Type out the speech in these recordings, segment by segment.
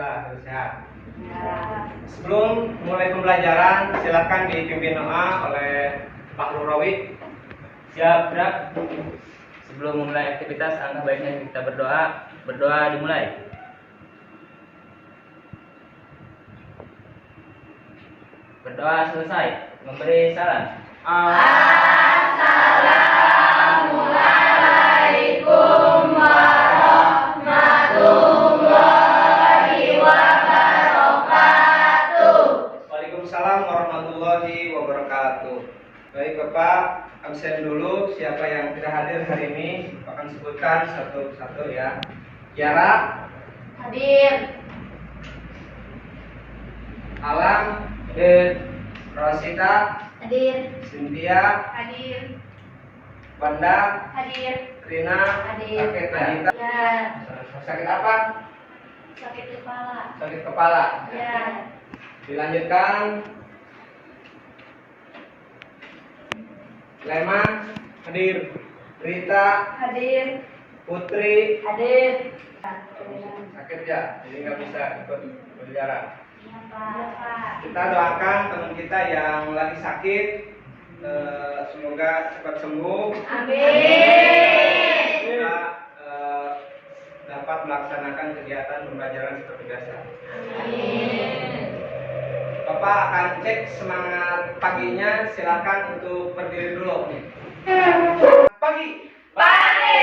Alhamdulillah sehat. Sebelum mulai pembelajaran, silakan dipimpin doa oleh Pak Nurawi. Siap, Brak. Sebelum memulai aktivitas, alangkah baiknya kita berdoa. Berdoa dimulai. Berdoa selesai. Memberi salam. Assalamualaikum warahmatullahi wabarakatuh. Waalaikumsalam warahmatullahi wabarakatuh. Baik Bapak, absen dulu. Siapa yang tidak hadir hari ini akan sebutkan satu-satu ya. Kiara, Hadir. Alam, Hadir. Rosita, Hadir. Cynthia, Hadir. Wanda, Hadir. Rina, Hadir. Kakek Tanita. Ya. Sakit apa? Sakit kepala. Sakit kepala. Ya. Dilanjutkan. Lema, hadir. Rita, Hadir. Putri, Hadir. sakit ya, jadi nggak bisa ikut berjalan. Iya Pak. Kita doakan teman kita yang lagi sakit, semoga cepat sembuh. Amin. Kita dapat melaksanakan kegiatan pembelajaran seperti biasa. Amin. Bapak akan cek semangat paginya, silakan untuk berdiri dulu. Pagi. Pagi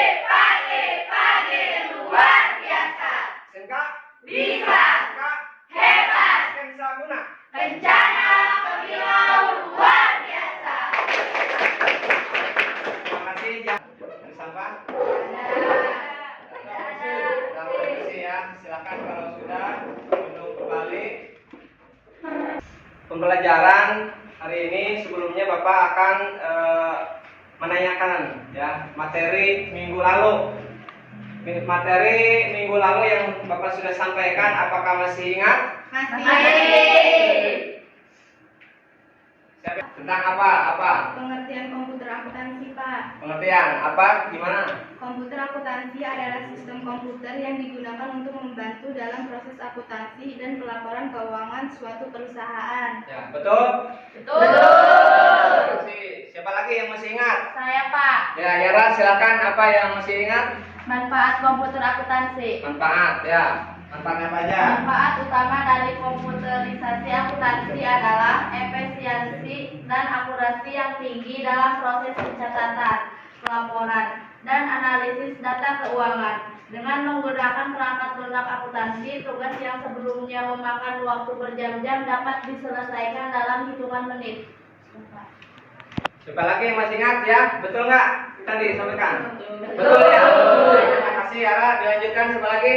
luar biasa. Sengkak. Bisa. Sengkak. Hebat. Kensaguna. Bencana pemilau luar biasa. Terima kasih. Jangan sampah. Dalam posisi ya, silakan kalau sudah duduk kembali. Pembelajaran hari ini sebelumnya Bapak akan menanyakan ya materi minggu lalu. Materi minggu lalu yang Bapak sudah sampaikan, apakah masih ingat? Masih. Tentang apa? Pengertian komputer akuntansi, Pak. Pengertian apa? Gimana? Komputer akuntansi adalah sistem komputer yang digunakan untuk membantu dalam proses akuntansi dan pelaporan keuangan suatu perusahaan. Ya, betul? Betul. Siapa lagi yang masih ingat? Saya Pak. Ya, Yara silakan, apa yang masih ingat? Manfaat komputer akuntansi. Manfaat ya. Manfaatnya apa aja? Manfaat utama dari komputerisasi akuntansi adalah efisiensi dan akurasi yang tinggi dalam proses pencatatan, pelaporan, dan analisis data keuangan. Dengan menggunakan perangkat lunak akuntansi, tugas yang sebelumnya memakan waktu berjam-jam dapat diselesaikan dalam hitungan menit. Siapa lagi yang masih ingat ya? Betul nggak? Tadi disampaikan. Betul. Ya. Terima kasih Yara. Dilanjutkan siapa lagi?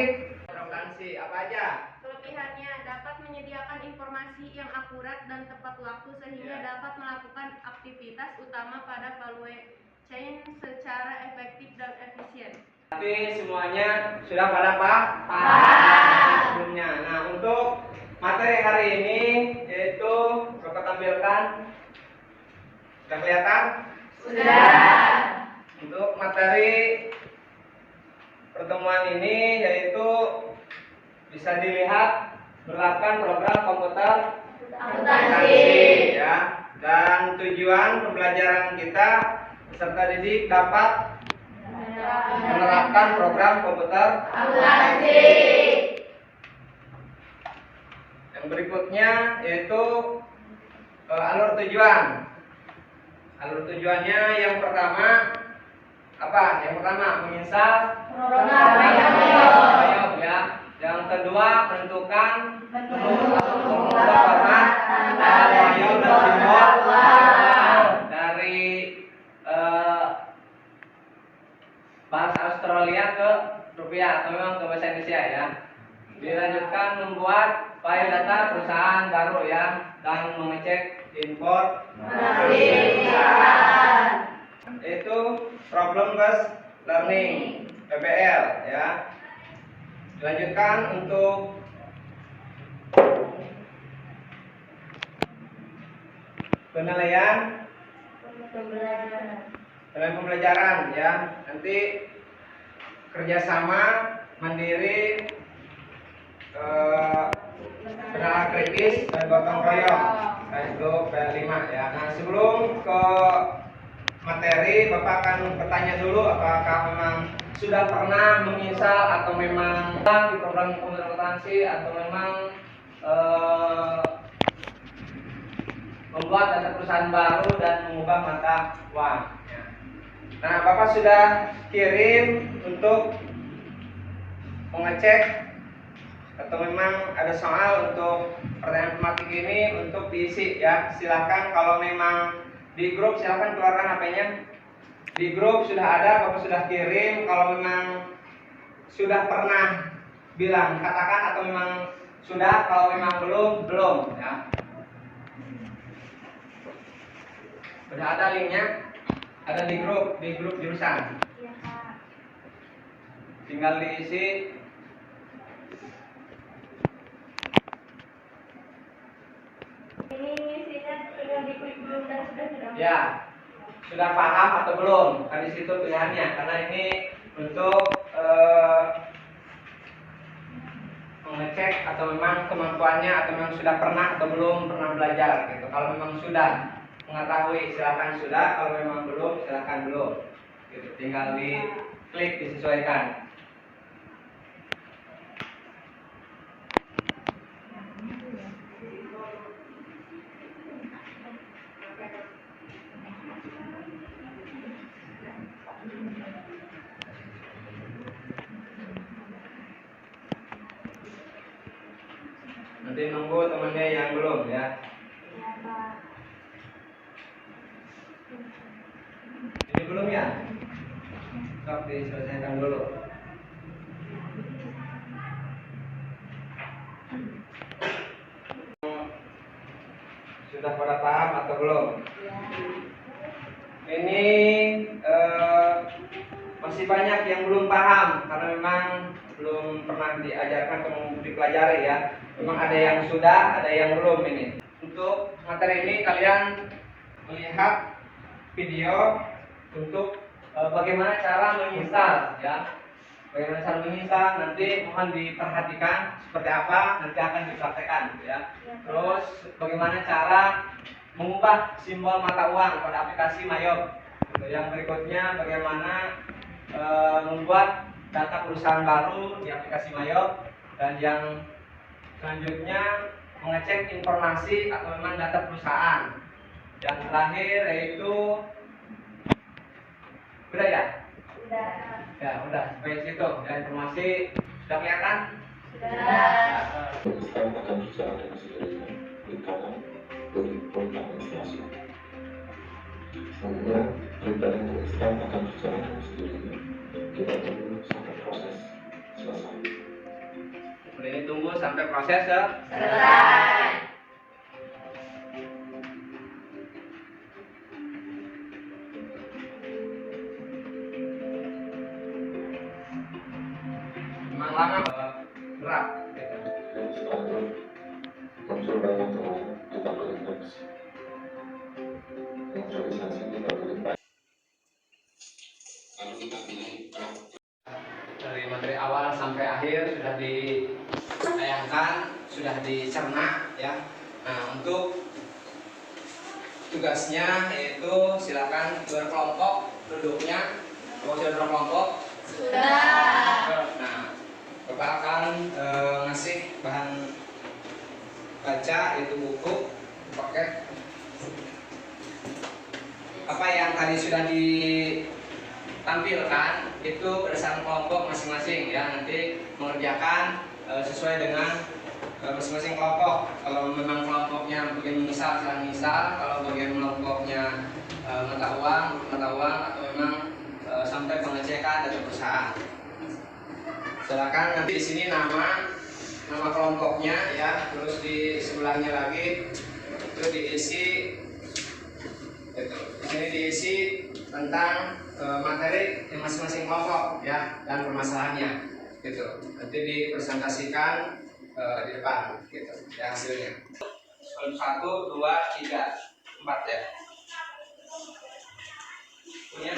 Akuntansi apa aja? Kelebihannya dapat menyediakan informasi yang akurat dan tepat waktu sehingga dapat melakukan aktivitas utama pada value chain secara efektif dan efisien. Tapi semuanya sudah pada sebelumnya. Nah, untuk materi hari ini yaitu Bapak tampilkan. Sudah kelihatan? Sudah. Untuk materi pertemuan ini yaitu bisa dilihat menerapkan program komputer Akuntansi. ya, dan tujuan pembelajaran kita peserta didik dapat menerapkan program komputer Akuntansi. yang berikutnya yaitu alur tujuan. Alur tujuannya yang pertama apa? Yang pertama menginstal Program Payung ya. Yang kedua menentukan format Payung dan simbol dari bahasa Australia ke rupiah atau memang ke bahasa Indonesia ya. Dilanjutkan membuat file data perusahaan baru ya dan mengecek informasi perusahaan. Itu problem based learning PBL ya. Dilanjutkan untuk penilaian pembelajaran ya. Nanti kerjasama mandiri anarkis dan gotong royong. Itu P5 ya. Nah, sebelum ke materi, Bapak akan bertanya dulu apakah memang sudah pernah menginstal atau memang di program komputer akuntansi atau memang membuat data perusahaan baru dan mengubah mata uang. Ya. Nah, Bapak sudah kirim untuk mengecek atau memang ada soal untuk pertanyaan tematik ini untuk diisi ya. Silahkan kalau memang di grup silahkan keluarkan HP-nya. Di grup sudah ada, Bapak sudah kirim. Kalau memang sudah pernah bilang katakan atau memang sudah, kalau memang belum ya. Sudah ada linknya, ada di grup jurusan. Iya, Kak. Tinggal diisi. Ini ngisinya sudah diklik belum dan sudah tidak? Ya, sudah paham atau belum? Kan di situ pilihannya. Karena ini untuk mengecek atau memang kemampuannya atau memang sudah pernah atau belum pernah belajar gitu. Kalau memang sudah mengetahui silakan sudah, kalau memang belum silakan belum. Gitu. Tinggal diklik disesuaikan. Nanti nunggu temannya yang belum ya. Iya, Pak. Ini belum ya? Sok diselesaikan dulu. Sudah pada paham atau belum? Iya. Ini masih banyak yang belum paham karena memang belum pernah diajarkan atau dipelajari ya. Memang ada yang sudah, ada yang belum ini. Untuk materi ini kalian melihat video untuk bagaimana cara menginstal ya. Bagaimana cara menginstal nanti mohon diperhatikan seperti apa nanti akan dipraktekkan gitu ya. Terus bagaimana cara mengubah simbol mata uang pada aplikasi Mayop. Gitu. Yang berikutnya bagaimana membuat data perusahaan baru di aplikasi Mayop, dan yang selanjutnya mengecek informasi atau memang data perusahaan. Yang terakhir yaitu udah ya? Sudah. Ya udah, sampai situ. Ya, informasi sudah kelihatan? Sudah. Islam akan bicara dengan sendirinya di kanan beri program inflasi. Kemudian perintah untuk Islam akan bicara dengan sendirinya. Kita tunggu sampai proses selesai. Udah, ini tunggu sampai proses ya. Selesai. Memang lama berat. Gitu. Dan setelah itu muncul banyak temuan di tabel indeks. Visualisasi di tabel indeks. Lalu kita pilih blok. Dari materi awal sampai akhir sudah ditayangkan, sudah dicerna ya. Nah, untuk tugasnya yaitu silakan berkelompok duduknya. Kalau sudah berkelompok, Sudah. nah, Bapak akan ngasih bahan baca yaitu buku, paket. Apa yang tadi sudah ditampilkan itu berdasarkan kelompok masing-masing ya, nanti mengerjakan sesuai dengan masing-masing kelompok. Kalau memang kelompoknya bagian misal, kalau bagian kelompoknya mata uang atau memang sampai pengecekan data perusahaan. Silakan nanti di sini nama kelompoknya ya, terus di sebelahnya lagi itu diisi itu. Di sini diisi tentang materi yang masing-masing kelompok ya dan permasalahannya gitu. Nanti dipresentasikan di depan gitu ya hasilnya. 1, 2, 3, 4 ya. Punya.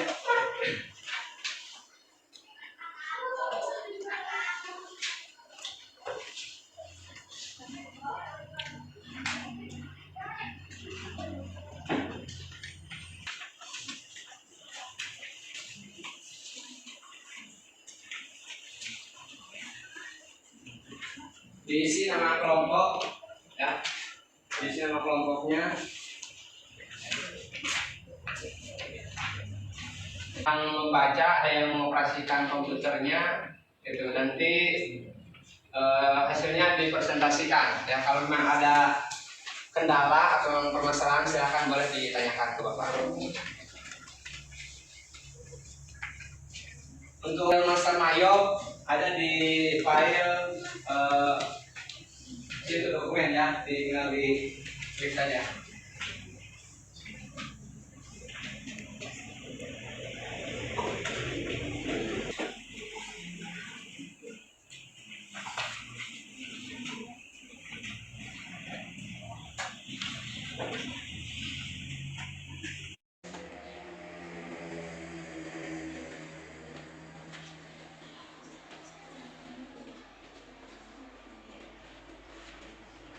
diisi nama kelompok, ya, diisi nama kelompoknya. Yang membaca, ada yang mengoperasikan komputernya, gitu. Nanti hasilnya dipresentasikan. Ya, kalau memang ada kendala atau permasalahan silahkan boleh ditanyakan ke Bapak. Untuk master Mayob ada di file situ dokumen ya, tinggal di klik saja.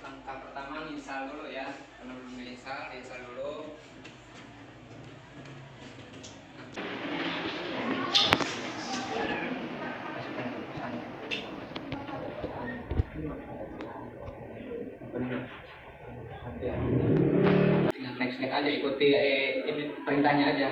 Langkah pertama install dulu ya, karena belum diinstal dulu. Tinggal next aja, ikuti ini perintahnya aja.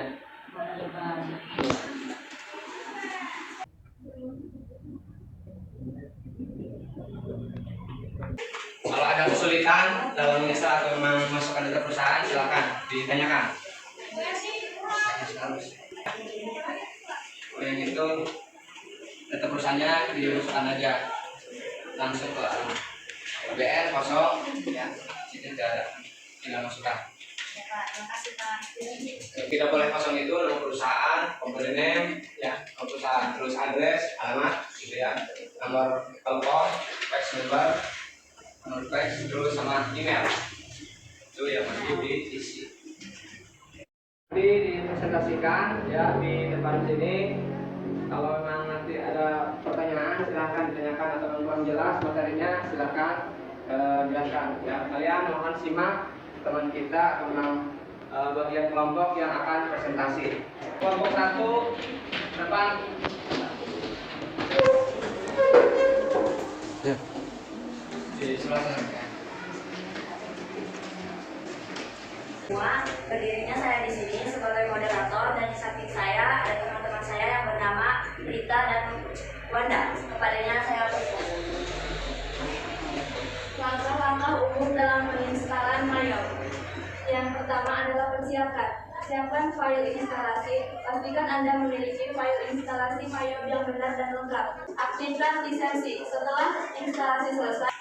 Kalau ada kesulitan dalam menginstal atau memasukkan data perusahaan, silakan ditanyakan. Yang itu data perusahaannya dimasukkan aja langsung ke BR kosong, ya, tinggal masukkan. Tidak boleh kosong itu nama perusahaan, company name, ya, perusahaan, terus address, alamat, gitu ya, nomor telepon, fax number, nomor fax, terus sama email. Itu yang wajib diisi. Nanti dipresentasikan ya di depan sini. Kalau memang nanti ada pertanyaan silahkan ditanyakan atau kurang jelas materinya silahkan jelaskan. Ya, kalian mohon simak teman kita atau memang bagian kelompok yang akan presentasi. Kelompok 1 depan. Ya. Di sebelah sana. Semua, berdirinya saya di sini sebagai moderator dan di samping saya ada teman-teman saya yang bernama Rita dan Wanda. Kepadanya saya bertanya. Langkah-langkah umum dalam penginstalan Mayob. Yang pertama adalah persiapkan. Siapkan file instalasi. Pastikan Anda memiliki file instalasi Mayob yang benar dan lengkap. Aktifkan lisensi. Setelah instalasi selesai.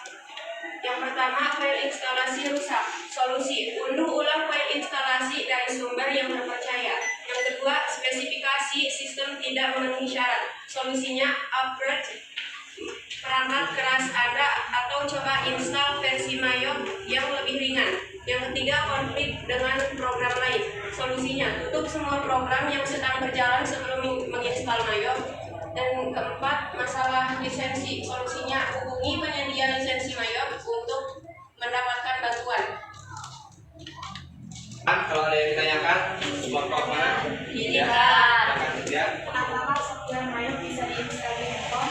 Yang pertama, file instalasi rusak. Solusi, unduh ulang file instalasi dari sumber yang terpercaya. Yang kedua, spesifikasi sistem tidak memenuhi syarat. Solusinya, upgrade perangkat keras Anda atau coba install versi Mayob yang lebih ringan. Yang ketiga, konflik dengan program lain. Solusinya, tutup semua program yang sedang berjalan sebelum menginstal Mayob. Dan keempat, masalah lisensi. Solusinya, hubungi penyedia lisensi Mayob untuk mendapatkan bantuan. Kalau ada yang ditanyakan, kelompok mana? Iya. Ya. Apakah software Mayob bisa diinstal di handphone?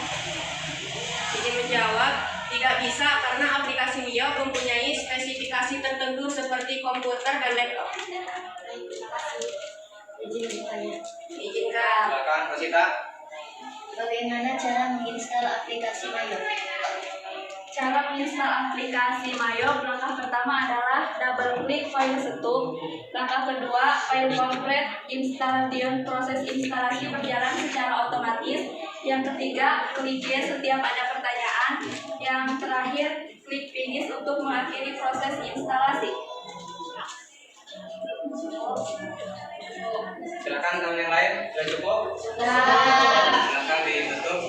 Izin menjawab, tidak bisa karena aplikasi Mayob mempunyai spesifikasi tertentu seperti komputer dan laptop. Izin bertanya. Izinkan. Silakan, Rosita. Bagaimana cara menginstal aplikasi Mayob? Cara menginstal aplikasi Mayob, langkah pertama adalah double klik file setup. Langkah kedua, file komplit installation, proses instalasi berjalan secara otomatis. Yang ketiga, klik yes setiap ada pertanyaan. Yang terakhir, klik finish untuk mengakhiri proses instalasi. Silakan teman yang lain, sudah cukup? Sudah. Silakan ditutup.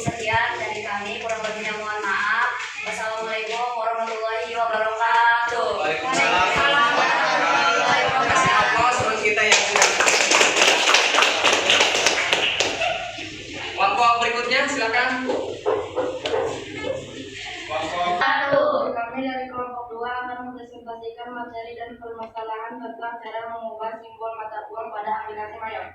Sekian dari kami, kurang lebihnya mohon maaf. Wassalamualaikum warahmatullahi wabarakatuh. Waalaikumsalam warahmatullahi wabarakatuh. Aplaus teman kita yang sudah. Kelompok berikutnya silakan. Kelompok Kami dari kelompok 2 akan mempresentasikan materi dan permasalahan tentang cara mengubah simbol mata uang pada aplikasi Mayob.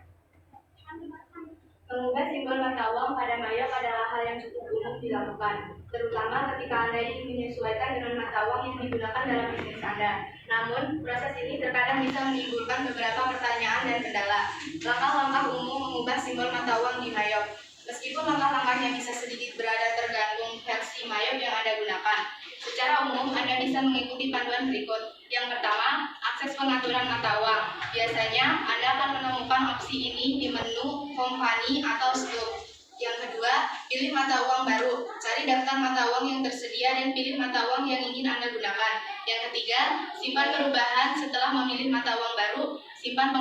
Mengubah simbol mata uang pada mayop adalah hal yang cukup umum dilakukan, terutama ketika Anda ingin menyesuaikan dengan mata uang yang digunakan dalam bisnis Anda. Namun, proses ini terkadang bisa menimbulkan beberapa pertanyaan dan kendala. Langkah-langkah umum mengubah simbol mata uang di mayop. Meskipun langkah-langkahnya bisa sedikit berada tergantung versi mayop yang Anda gunakan, secara umum Anda bisa mengikuti panduan berikut. Yang pertama, akses pengaturan mata uang. Biasanya Anda akan menemukan opsi ini di menu Company atau Scope. Yang kedua, pilih mata uang baru. Cari daftar mata uang yang tersedia dan pilih mata uang yang ingin Anda gunakan. Yang ketiga, simpan perubahan setelah memilih mata uang baru. Simpan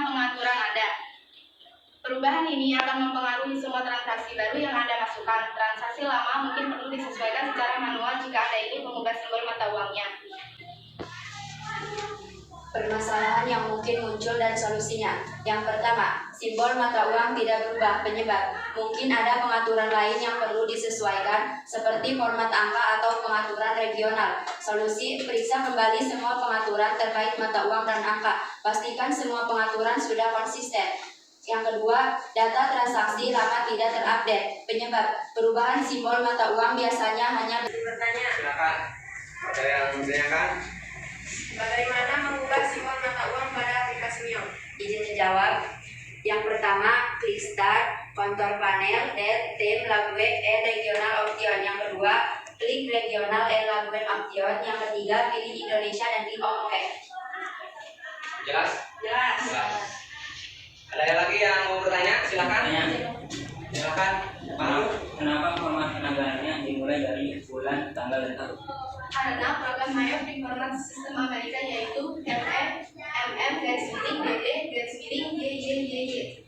pengaturan Anda. Perubahan ini akan mempengaruhi semua transaksi baru yang Anda masukkan. Transaksi lama mungkin perlu disesuaikan secara manual jika Anda ingin mengubah simbol mata uangnya. Permasalahan yang mungkin muncul dan solusinya. Yang pertama, simbol mata uang tidak berubah. Penyebab, mungkin ada pengaturan lain yang perlu disesuaikan, seperti format angka atau pengaturan regional. Solusi, periksa kembali semua pengaturan terkait mata uang dan angka. Pastikan semua pengaturan sudah konsisten. Yang kedua, data transaksi lama tidak terupdate. Penyebab, perubahan simbol mata uang biasanya hanya Bertanya, Silakan. Ada yang menanyakan? bagaimana mengubah simbol mata uang pada aplikasi Mio? izin menjawab. Yang pertama, klik start, kontrol panel, theme, language, and regional option. Yang kedua, klik regional and language option. Yang ketiga, pilih Indonesia dan klik OK. Jelas? Jelas. Ada yang lagi yang mau bertanya? Silakan. Silakan. Kenapa format penagaranya dimulai dari bulan, tanggal, dan tahun? Karena program Mayop di format sistem Amerika yaitu YY.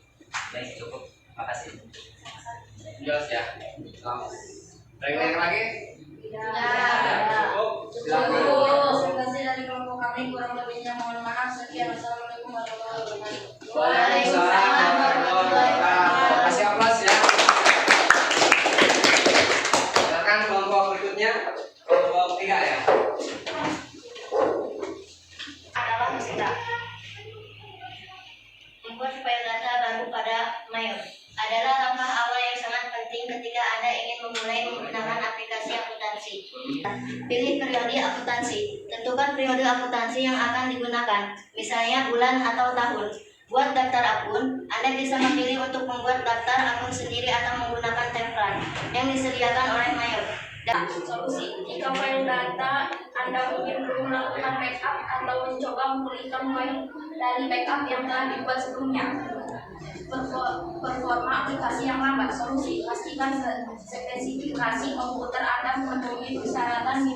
Baik, cukup. Makasih. Jelas ya? Ada yang lagi? Cukup? Silakan. Presentasi dari kelompok kami kurang lebihnya mohon maaf. Sekian. Assalamualaikum warahmatullahi wabarakatuh. Waalaikumsalam warahmatullahi wabarakatuh. Kasih aplaus ya. Silakan kelompok berikutnya. Kelompok 3 ya. Adalah Musita. Membuat file data baru pada Mayop adalah langkah awal yang sangat penting ketika Anda ingin memulai menggunakan aplikasi akuntansi. Pilih periode akuntansi. Tentukan periode akuntansi yang akan digunakan, misalnya bulan atau tahun. Buat daftar akun, Anda bisa memilih untuk membuat daftar akun sendiri atau menggunakan template yang disediakan oleh Mayop. Dan Solusi, jika file data Anda mungkin belum melakukan backup atau mencoba memulihkan file dari backup yang telah dibuat sebelumnya. Performa aplikasi yang lambat. Solusi, pastikan spesifikasi komputer Anda memenuhi persyaratan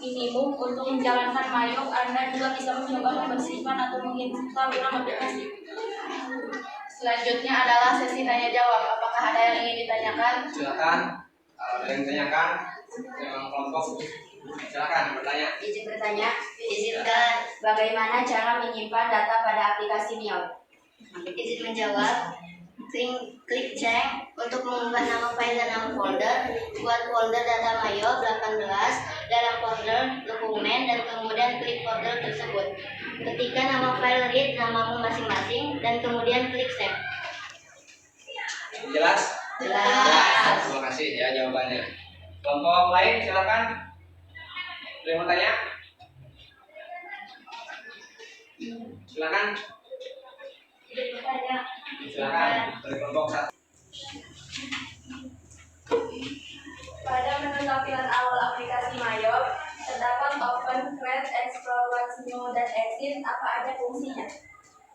minimum untuk menjalankan Mayop. Anda juga bisa mencoba membersihkan atau menginstal ulang aplikasi. selanjutnya adalah sesi tanya jawab. Apakah ada yang ingin ditanyakan? Silakan. Kalau ada yang ditanyakan, memang kelompok. Silakan bertanya. Izin bertanya, Izinkan. bagaimana cara menyimpan data pada aplikasi Mio? Izin menjawab. Klik cek untuk mengubah nama file dan nama folder. Buat folder data Mayop 18 dalam folder dokumen dan kemudian klik folder tersebut. Ketikkan nama file read namamu masing-masing dan kemudian klik save. Jelas? Jelas. Terima kasih ya jawabannya. Kelompok lain silakan. Ada yang mau tanya? Silakan. Silakan. Dari kelompok 1. Pada menu tampilan awal aplikasi Mayop, terdapat Open, Create, Explore, What's New, dan Exit. Apa aja fungsinya?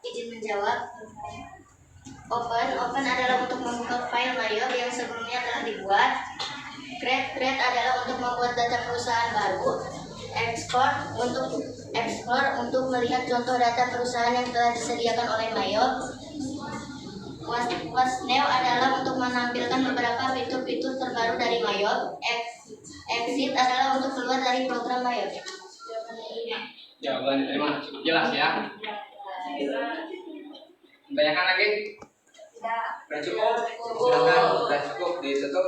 Izin menjawab. Open adalah untuk membuka file Mayop yang sebelumnya telah dibuat. Create adalah untuk membuat data perusahaan baru. Explore untuk melihat contoh data perusahaan yang telah disediakan oleh Mayop. What's New adalah untuk menampilkan beberapa fitur-fitur terbaru dari Mayop. Exit adalah untuk keluar dari program Mayop. Jawaban diterima cukup jelas ya. Tanyakan lagi? Sudah cukup? Silakan. Sudah cukup ditutup.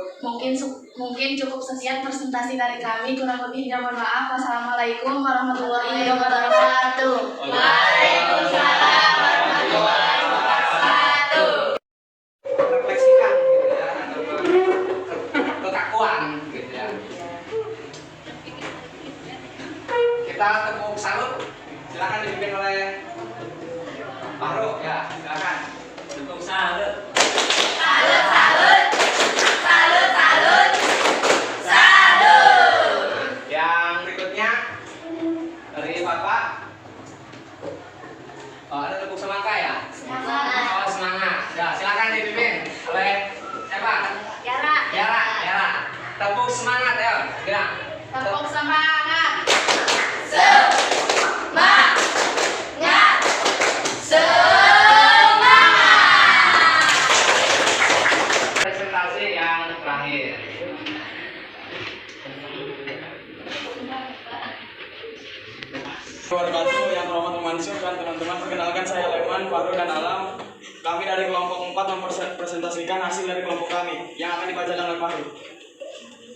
Mungkin cukup sekian presentasi dari kami. Kurang lebihnya mohon maaf. Wassalamualaikum warahmatullahi wabarakatuh. Waalaikumsalam warahmatullahi wabarakatuh. Kita tepuk salut. Silakan dipimpin oleh Fahru ya, silakan. Tepuk salut. Salut, salut. Salut, salut. Salut. Yang berikutnya dari Bapak. Oh, ada tepuk semangka ya? Semangat. Oh, semangat. Ya, silakan dipimpin oleh siapa? Yara. Tepuk semangat ya. Gerak. Tepuk semangat. Semangat. Semangat. Presentasi yang terakhir. Wabarakatuh yang terhormat Mansur dan teman-teman, perkenalkan saya Leman, Fahru dan Alam. Kami dari kelompok 4 mempresentasikan hasil dari kelompok kami yang akan dibacakan oleh Fahru.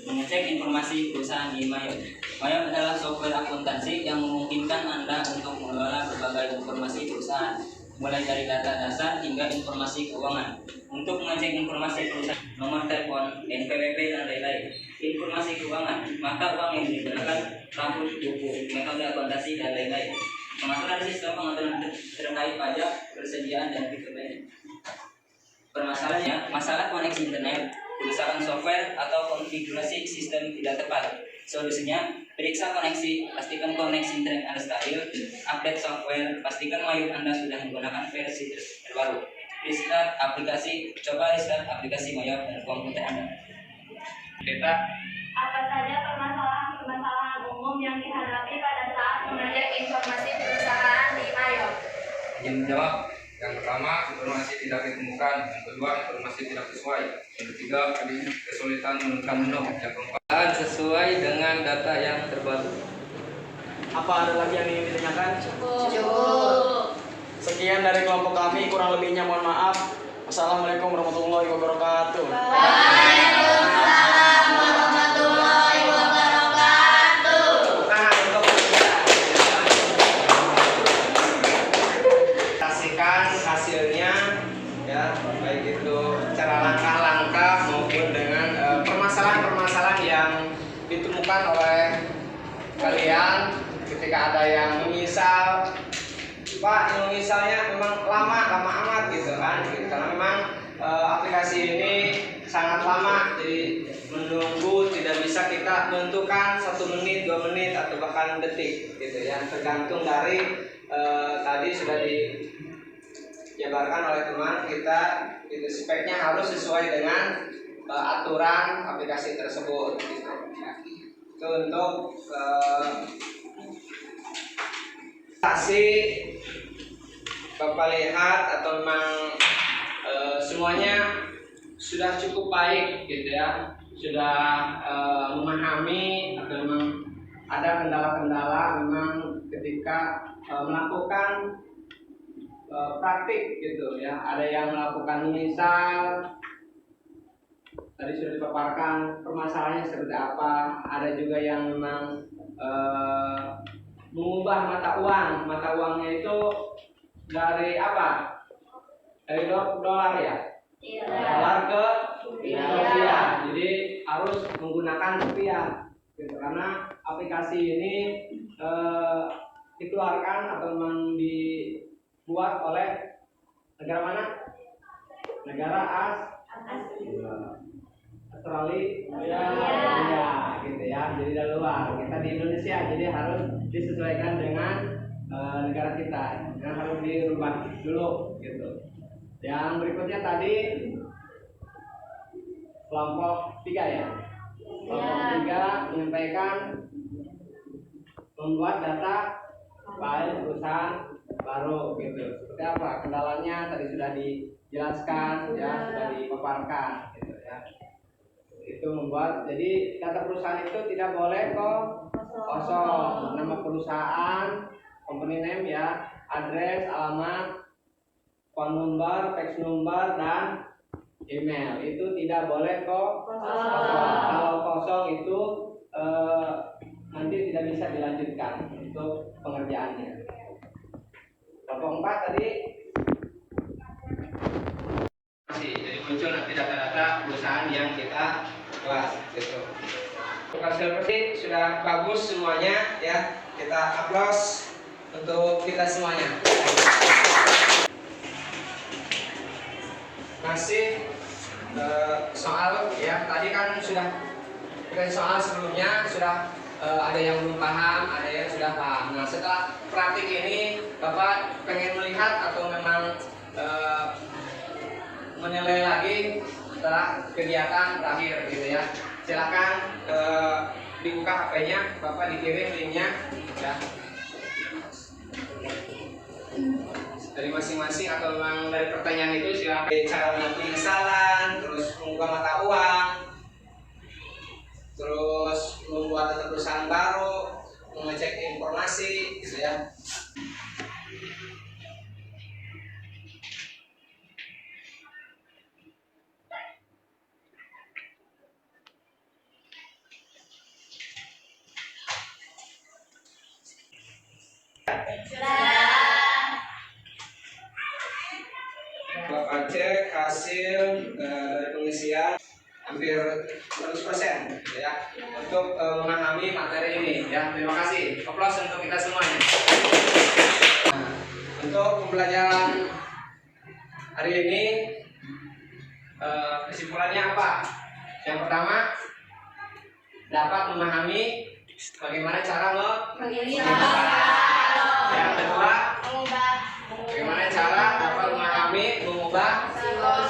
Mengecek informasi perusahaan di Mayo. Mayo adalah software akuntansi yang memungkinkan Anda untuk mengelola berbagai informasi perusahaan, mulai dari data dasar hingga informasi keuangan. Untuk mengecek informasi perusahaan, nomor telepon, NPWP, dan lain-lain. Informasi keuangan, maka uang yang digunakan, rambut, buku, metode akuntansi, dan lain-lain. Pengaturan sistem pengaturan terkait pajak, persediaan, dan lain-lain. Permasalahannya, masalah koneksi internet, kerusakan software, atau konfigurasi sistem tidak tepat. Solusinya, periksa koneksi, pastikan koneksi internet Anda stabil, update software, pastikan Mayo Anda sudah menggunakan versi terbaru. Restart aplikasi, coba restart aplikasi Mayo dan komputer Anda. Kita Apa saja permasalahan-permasalahan umum yang dihadapi pada saat mengecek informasi perusahaan di Mayo? Ingin menjawab. Yang pertama, informasi tidak ditemukan. Yang kedua, informasi tidak sesuai. Yang ketiga, kesulitan menemukan menu. Yang keempat, sesuai dengan data yang terbaru. Apa ada lagi yang ingin ditanyakan? Cukup. Sekian dari kelompok kami, kurang lebihnya mohon maaf. Assalamualaikum warahmatullahi wabarakatuh. Waalaikumsalam warahmatullahi wabarakatuh. tangan untuk saksikan hasilnya ya, baik itu cara langkah-langkah maupun dengan permasalahan-permasalahan yang ditemukan oleh kalian ketika ada yang menyesal. Pak, yang misalnya memang lama amat gitu kan, gitu. Karena memang aplikasi ini sangat lama, jadi menunggu tidak bisa kita menentukan 1 menit, 2 menit atau bahkan detik gitu ya, tergantung dari tadi sudah dijabarkan oleh teman kita, itu speknya harus sesuai dengan aturan aplikasi tersebut gitu ya. Itu untuk Bapak lihat atau memang semuanya sudah cukup baik gitu ya, sudah memahami atau memang ada kendala-kendala memang ketika melakukan praktik gitu ya, ada yang melakukan misal tadi sudah dipaparkan permasalahannya seperti apa, ada juga yang memang mengubah mata uangnya itu dari apa? Dari dolar ya? Iya. Dolar ke Rupiah. rupiah. Jadi harus menggunakan rupiah. Gitu. Karena aplikasi ini dikeluarkan atau memang dibuat oleh negara mana? Negara Australia, ya, gitu ya. Jadi dari luar. Kita di Indonesia, jadi harus disesuaikan dengan negara kita. Yang harus dirubah dulu, gitu. Yang berikutnya tadi kelompok 3 ya. Kelompok 3 menyampaikan membuat data file perusahaan baru, gitu. Seperti apa? Kendalanya tadi sudah dijelaskan, ya, sudah dipaparkan, gitu ya. Itu membuat jadi data perusahaan itu tidak boleh kosong. Nama perusahaan, company name ya, address, alamat, phone number, fax number, dan email itu tidak boleh kosong. Kalau kosong itu nanti tidak bisa dilanjutkan untuk pengerjaannya. Kelompok 4 tadi jadi muncul nanti data-data perusahaan yang kita kelas gitu. Hasil bersih sudah bagus semuanya ya. Kita aplaus untuk kita semuanya. Masih soal ya, tadi kan sudah soal sebelumnya sudah ada yang belum paham, ada yang sudah paham. Nah, setelah praktik ini Bapak pengen melihat atau memang menilai lagi setelah kegiatan terakhir gitu ya. Silakan dibuka HP-nya, Bapak dikirim linknya ya. Dari masing-masing atau memang dari pertanyaan itu silakan cara mengatur kesalahan, terus mengubah mata uang, terus membuat data perusahaan baru, mengecek informasi gitu ya. Bapak cek hasil dari pengisian hampir 100% ya untuk memahami materi ini ya. Terima kasih. Aplaus untuk kita semuanya. Nah, untuk pembelajaran hari ini kesimpulannya apa? Yang pertama, dapat memahami bagaimana cara yang kedua, bagaimana cara dapat memahami mengubah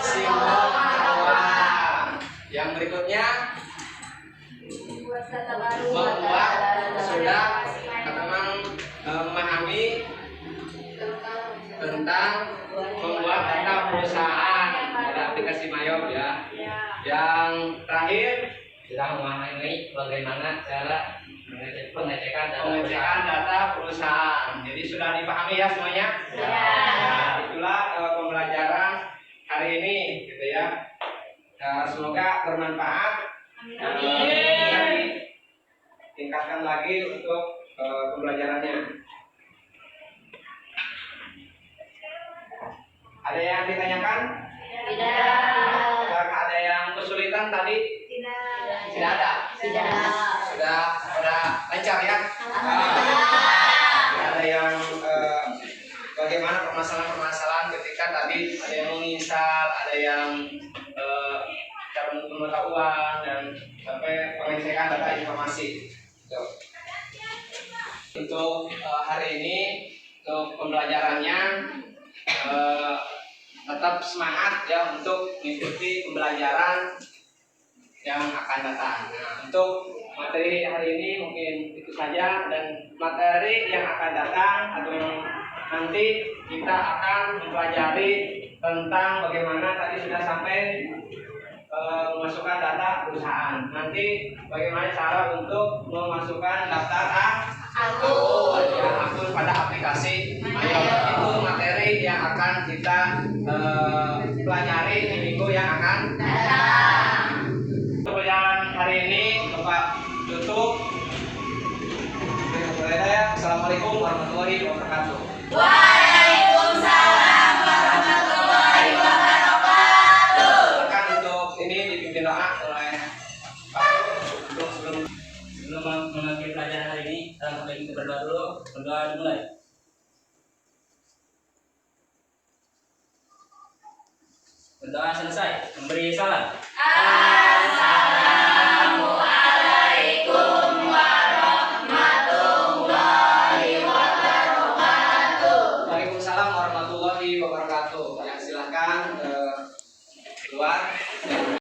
simbol mata uang. Yang berikutnya, membuat sudah teman memahami tentang membuat data perusahaan pada aplikasi Mayop ya. Yang terakhir, sudah memahami bagaimana cara pengecekan data perusahaan. Jadi sudah dipahami ya semuanya? Ya. Nah, itulah pembelajaran hari ini gitu ya. Semoga bermanfaat. Bisa ditingkatkan lagi untuk pembelajarannya. Ada yang ditanyakan? Tidak. Apakah ada yang kesulitan tadi? Tidak ada. Sudah lancar ya. Ada yang bagaimana permasalahan ketika tadi ada yang menginstal, ada yang cara menggunakan mata uang dan sampai pengecekan data informasi. Untuk hari ini untuk pembelajarannya tetap semangat ya untuk mengikuti pembelajaran yang akan datang. Nah, untuk materi hari ini mungkin itu saja, dan materi yang akan datang atau nanti kita akan mempelajari tentang bagaimana tadi sudah sampai memasukkan data perusahaan. Nanti bagaimana cara untuk memasukkan daftar akun pada aplikasi Mayop. Itu materi yang akan kita pelajari di minggu yang akan datang. Pembelajaran hari ini Bapak tutup. Assalamualaikum warahmatullahi wabarakatuh. Waalaikumsalam warahmatullahi wabarakatuh. Silakan untuk ini dipimpin doa oleh Pak untuk sebelum mengakhiri pelajaran hari ini. Kita berdoa dulu. Berdoa dimulai. Berdoa selesai. Memberi salam.